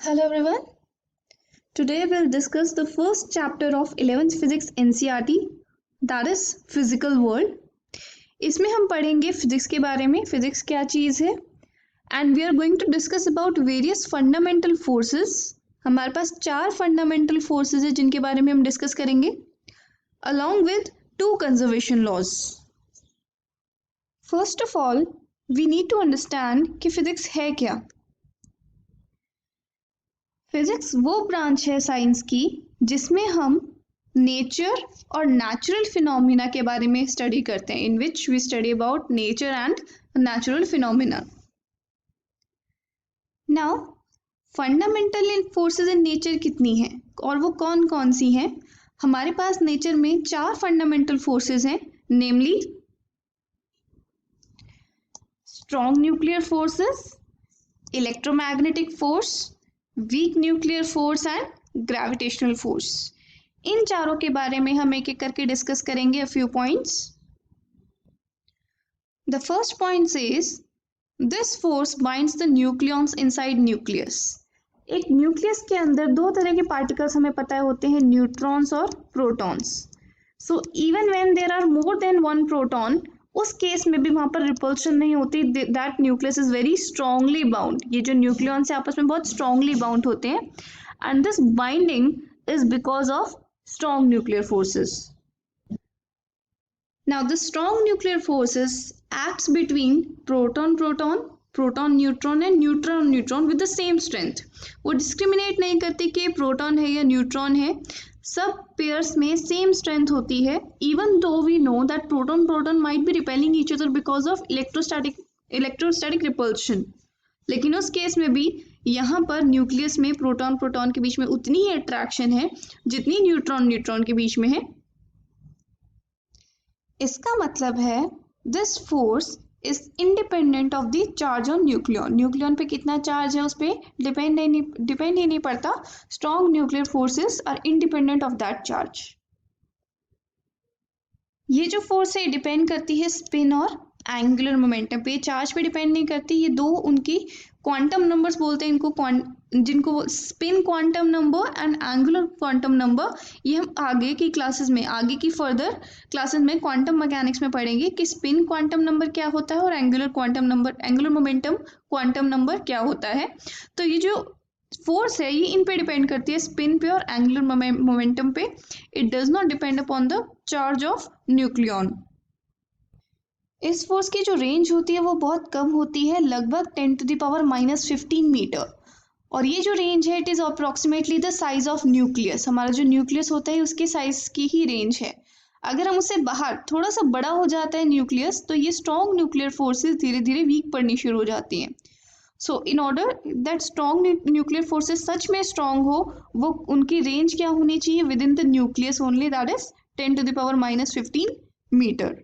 Hello everyone. Today we'll discuss the first chapter of 11th Physics NCERT, that is Physical World. इसमें हम पढ़ेंगे physics के बारे में, फिजिक्स क्या चीज़ है, and we are going to discuss about various fundamental forces. हमारे पास 4 फंडामेंटल फोर्सेस है जिनके बारे में हम डिस्कस करेंगे, along with 2 conservation laws. First of all we need to understand कि फिजिक्स है क्या. फिजिक्स वो ब्रांच है साइंस की जिसमें हम नेचर और नेचुरल फिनोमिना के बारे में स्टडी करते हैं, in which we study about nature and natural phenomena. Now fundamental forces in nature कितनी हैं और वो कौन कौन सी हैं. हमारे पास नेचर में 4 फंडामेंटल फोर्सेस हैं, namely strong nuclear forces, electromagnetic force, weak nuclear force and gravitational force. इन चारों के बारे में हम एक एक करके डिस्कस करेंगे a few points. The first point says this force binds the nucleons inside nucleus. एक न्यूक्लियस के अंदर 2 तरह के पार्टिकल्स हमें पता होते हैं, न्यूट्रॉन्स और protons. So even when there are more than 1 proton, उस केस में भी वहां पर रिपल्शन नहीं होती. That nucleus is very strongly bound. ये जो न्यूक्लियॉन्स है आपस में बहुत स्ट्रांगली बाउंड होते हैं, and this binding is because of strong nuclear forces. Now the strong nuclear forces acts between proton proton, proton neutron and neutron neutron with the same strength. वो discriminate नहीं करती कि प्रोटॉन है या neutron है, सब पेयर्स में same strength होती है. Even though we know that proton proton might be repelling each other because of electrostatic repulsion, लेकिन उस केस में भी यहाँ पर न्यूक्लियस में प्रोटॉन प्रोटॉन के बीच में उतनी ही अट्रैक्शन है जितनी न्यूट्रॉन न्यूट्रॉन के बीच में है. इसका मतलब है this force is independent of the charge on nucleon. Nucleon पे कितना चार्ज है उस पर डिपेंड ही नहीं पड़ता. Strong nuclear forces are independent of that charge. ये जो फोर्स है डिपेंड करती है स्पिन और एंगुलर मोमेंटम पे, चार्ज पे डिपेंड नहीं करती. ये 2 उनकी क्वांटम नंबर्स बोलते हैं इनको, जिनको spin quantum number and angular quantum number. ये हम आगे की क्लासेस में, आगे की फर्दर क्लासेस में क्वांटम मैकेनिक्स में पढ़ेंगे कि स्पिन क्वांटम नंबर क्या होता है और angular quantum number, angular momentum quantum number क्या होता है. तो ये जो फोर्स है ये इन पे डिपेंड करती है, स्पिन पे और एंगुलर मोमेंटम पे. It does not depend upon the charge of nucleon. इस फोर्स की जो रेंज होती है वो बहुत कम होती है, लगभग 10⁻⁻15 मीटर. और ये जो रेंज है it is approximately the size of nucleus. हमारा जो न्यूक्लियस होता है उसके साइज की ही रेंज है. अगर हम उससे बाहर थोड़ा सा बड़ा हो जाता है न्यूक्लियस, तो ये स्ट्रॉन्ग न्यूक्लियर फोर्सेस धीरे धीरे वीक पड़नी शुरू हो जाती हैं. So in order that strong nuclear forces सच में स्ट्रॉन्ग हो, वो उनकी रेंज क्या होनी चाहिए, within the nucleus only, that is 10⁻⁻15 metre.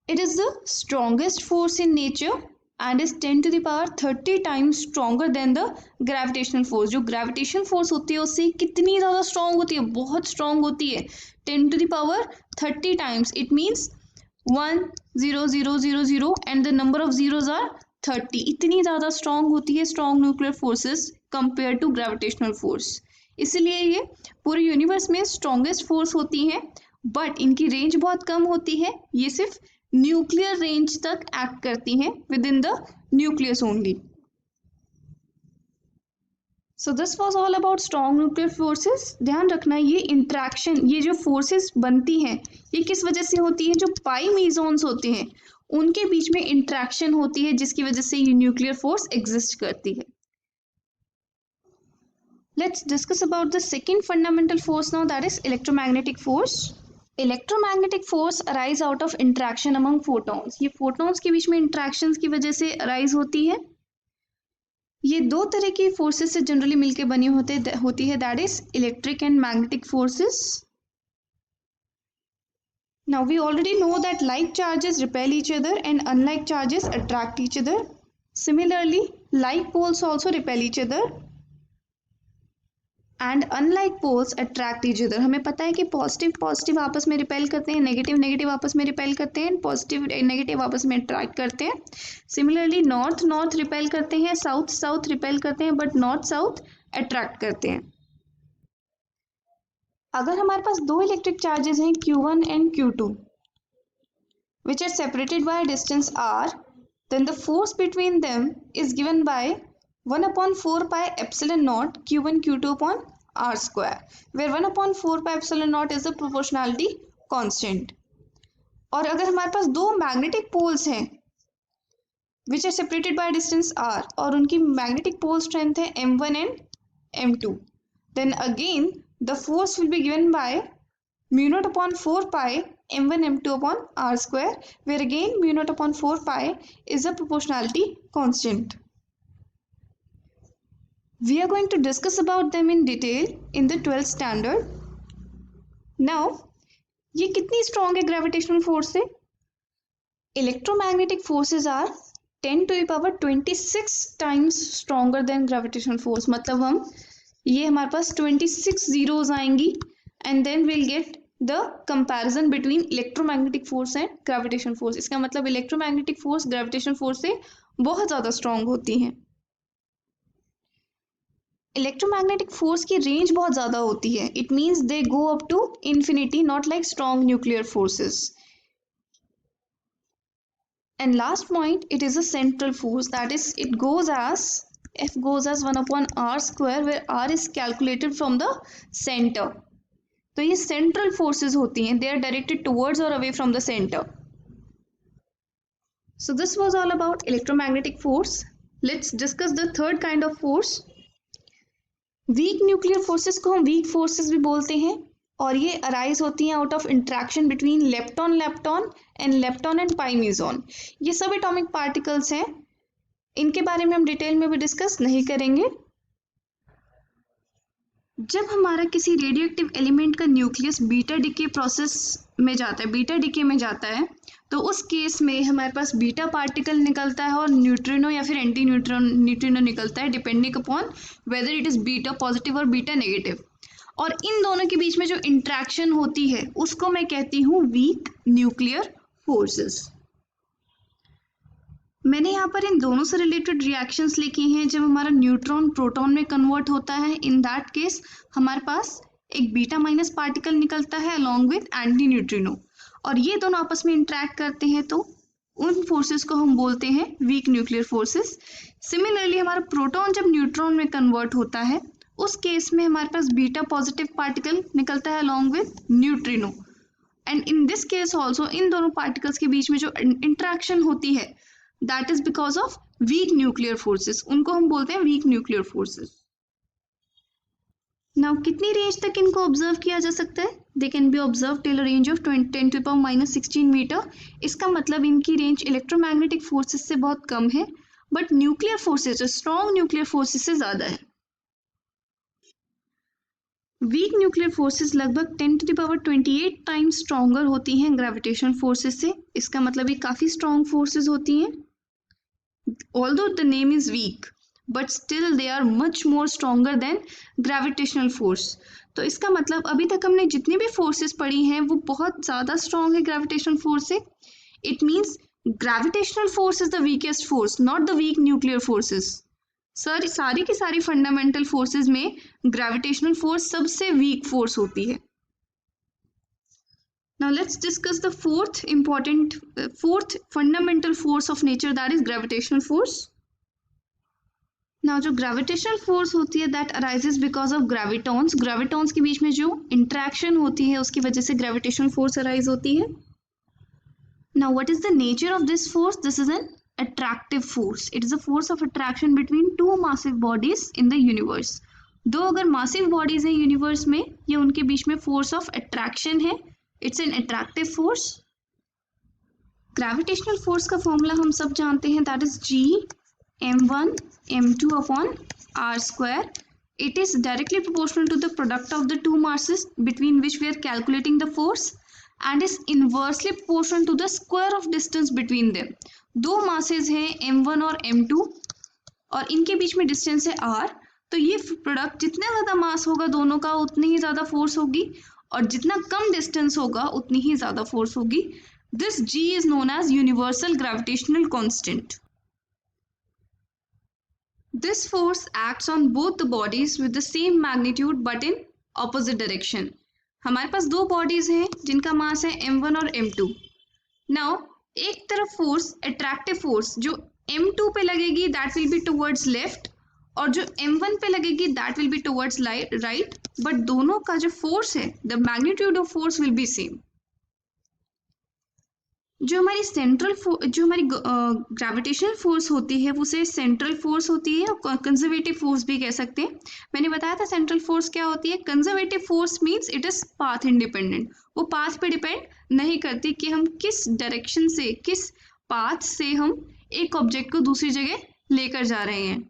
It is the strongest force in nature and is 10⁻30 times stronger than the gravitational force. जो gravitational force होती है उससे कितनी ज़्यादा strong होती है, बहुत strong होती है, 10⁻30 times. It means 1 0 0 0 0 and the number of zeros are 30. इतनी ज़्यादा strong होती है strong nuclear forces compared to gravitational force. इसलिए ये पूरे यूनिवर्स में strongest force होती हैं, बट इनकी रेंज बहुत कम होती है. ये सिर्फ न्यूक्लियर रेंज तक एक्ट करती हैं, with in the nucleus only. So this was all about strong nuclear forces. ध्यान रखना ये इंट्रैक्शन, ये जो फोर्सेस बनती हैं ये किस वजह से होती है, जो पाई मेसॉन्स होते हैं उनके बीच में इंट्रैक्शन होती है जिसकी वजह से ये न्यूक्लियर फोर्स एग्जिस्ट करती है. Let's discuss about the second fundamental force now, that is electromagnetic force. Electromagnetic force arise out of interaction among photons. ये फोटॉन्स के बीच में इंट्रैक्शंस की वजह से अराइज होती है. ये 2 तरह की फोर्सेस से जनरली मिलकर बनी होती है, that is electric and magnetic forces. Now we already know that like charges repel each other and unlike charges attract each other. Similarly like poles also repel each other. And unlike poles attract each other. हमें पता है कि positive positive आपस में repel करते हैं, negative negative आपस में रिपेल करते हैं, पॉजिटिव नेगेटिव आपस में अट्रैक्ट करते हैं। सिमिलरली नॉर्थ नॉर्थ रिपेल करते हैं, साउथ साउथ रिपेल करते हैं, बट नॉर्थ साउथ अट्रैक्ट करते हैं। अगर हमारे पास दो इलेक्ट्रिक चार्जेस हैं Q1 and Q2 which are separated by a distance r, then the force between them is given by 1/4 pi epsilon naught Q1 Q2 upon r square, where 1/4 pi epsilon naught is the proportionality constant. और अगर हमारे पास दो magnetic poles हैं which are separated by a distance r और उनकी magnetic pole strength है m1 and m2, then again the force will be given by mu naught upon 4 pi m1 m2 upon r square, where again mu naught upon 4 pi is a proportionality constant. We are going to discuss about them in detail in the 12th standard. Now, ये कितनी strong है gravitational force से? Electromagnetic forces are 10 to the power 26 times stronger than gravitational force. मतलब हम ये हमारे पास 26 zeros आएंगी and then we'll get the comparison between electromagnetic force and gravitational force. इसका मतलब electromagnetic force gravitational force से बहुत ज़्यादा strong होती हैं। Electromagnetic force की range बहुत ज़्यादा होती है. It means they go up to infinity, not like strong nuclear forces. And last point, it is a central force, that is it goes as F goes as 1/r square, where r is calculated from the center. तो ये central forces होती हैं, they are directed towards और away from the centre. So this was all about electromagnetic force. Let's discuss the third kind of force. Weak nuclear forces को हम weak forces भी बोलते हैं और ये अराइज होती हैं out of interaction between lepton lepton and lepton and pi meson. ये सब एटॉमिक पार्टिकल्स हैं, इनके बारे में हम डिटेल में भी डिस्कस नहीं करेंगे. जब हमारा किसी रेडियोएक्टिव एलिमेंट का न्यूक्लियस बीटा डिके प्रोसेस में जाता है, बीटा डिके में जाता है, तो उस केस में हमारे पास बीटा पार्टिकल निकलता है और न्यूट्रिनो या फिर एंटी न्यूट्रिनो निकलता है, depending upon whether it is beta positive और बीटा नेगेटिव. और इन दोनों के बीच में जो इंट्रैक्शन होती है उसको मैं कहती हूँ वीक न्यूक्लियर फोर्सेस. मैंने यहाँ पर इन दोनों से रिलेटेड रिएक्शंस लिखी हैं. जब हमारा न्यूट्रॉन प्रोटॉन में कन्वर्ट होता है, इन दैट केस हमारे पास एक बीटा माइनस पार्टिकल निकलता है अलॉन्ग विथ एंटी न्यूट्रिनो, और ये दोनों आपस में इंटरेक्ट करते हैं, तो उन फोर्सेस को हम बोलते हैं वीक न्यूक्लियर फोर्सेस. सिमिलरली हमारा प्रोटॉन जब न्यूट्रॉन में कन्वर्ट होता है, उस केस में हमारे पास बीटा पॉजिटिव पार्टिकल निकलता है along with neutrino, and in this case also in दोनों पार्टिकल्स के बीच में जो इंट्रैक्शन होती है that is because of weak nuclear forces, उनको हम बोलते हैं weak nuclear forces. Now कितनी रेंज तक इनको ऑब्जर्व किया जा सकता है? They can be observed till a range of 10 to the power minus 16 metre. इसका मतलब इनकी रेंज इलेक्ट्रोमैग्नेटिक फोर्सेस से बहुत कम है, but nuclear forces, strong nuclear forces से ज़्यादा है. वीक न्यूक्लियर फोर्सेस लगभग 10 to the power 28 times stronger होती हैं ग्रेविटेशनल फोर्सेस से. इसका मतलब ये काफ़ी स्ट्रॉन्ग फोर्सेस होती हैं. Although the name is weak, but still they are much more stronger than gravitational force. तो इसका मतलब अभी तक हमने जितनी भी फोर्सेस पढ़ी हैं वो बहुत ज़्यादा स्ट्रॉन्ग है ग्रेविटेशनल फोर्स से. It means gravitational force is the weakest force, not the weak nuclear forces. Sir सारी की सारी फंडामेंटल फोर्सेस में ग्रेविटेशनल फोर्स सबसे वीक फोर्स होती है. Now let's discuss the fourth fundamental force of nature, that is gravitational force. Now जो gravitational force होती है that arises because of gravitons. Gravitons के बीच में जो interaction होती है उसकी वजह से gravitational force arise होती है. Now what is the nature of this force? This is an attractive force. It is a force of attraction between two massive bodies in the universe. दो अगर massive bodies हैं universe में, ये उनके बीच में force of attraction है. It's an attractive force. Gravitational force का formula हम सब जानते हैं, that is G m1 m2 upon r square. It is directly proportional to the product of the two masses between which we are calculating the force and is inversely proportional to the square of distance between them. दो masses हैं m1 और m2 और इनके बीच में distance है r, तो ये product जितना ज़्यादा मास होगा दोनों का उतनी ही ज़्यादा फोर्स होगी, और जितना कम डिस्टेंस होगा उतनी ही ज़्यादा फोर्स होगी. This G is known as universal gravitational constant. This force acts on both the bodies with the same magnitude but in opposite direction. हमारे पास दो बॉडीज हैं जिनका मास है m1 और m2. नाउ एक तरफ फोर्स अट्रैक्टिव फोर्स जो m2 पे लगेगी that will be towards left, और जो m1 पे लगेगी that will be towards right, but दोनों का जो फोर्स है the magnitude of force will be same. जो हमारी ग्रेविटेशनल फोर्स होती है उसे सेंट्रल फोर्स होती है और कंजर्वेटिव फोर्स भी कह सकते हैं. मैंने बताया था सेंट्रल फोर्स क्या होती है. Conservative force means it is path independent. वो पाथ पे डिपेंड नहीं करती कि हम किस डायरेक्शन से, किस पाथ से हम एक ऑब्जेक्ट को दूसरी जगह लेकर जा रहे हैं.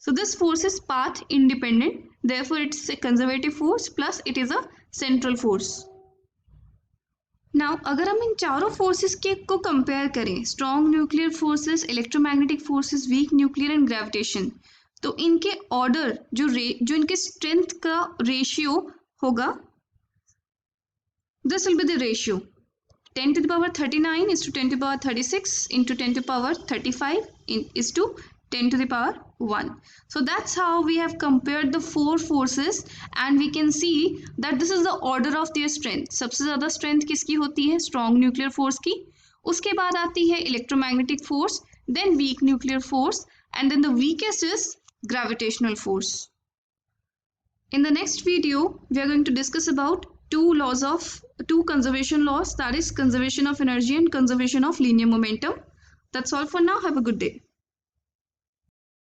So this force is path independent, therefore it's a conservative force plus it is a central force. Now अगर हम इन चारों फोर्सेस के को कंपेयर करें, strong nuclear forces, electromagnetic forces, weak nuclear and gravitation, तो इनके ऑर्डर जो इनके स्ट्रेंथ का रेशियो होगा, this will be the ratio 10 to the power 39 is to 10 to the power 36 into 10 to the power 35 is to 10 to the power 1. So that's how we have compared the four forces and we can see that this is the order of their strength. सबसे ज़्यादा strength किसकी होती है? Strong nuclear force की. उसके बाद आती है electromagnetic force, then weak nuclear force, and then the weakest is gravitational force. In the next video, we are going to discuss about two conservation laws, that is conservation of energy and conservation of linear momentum. That's all for now. Have a good day.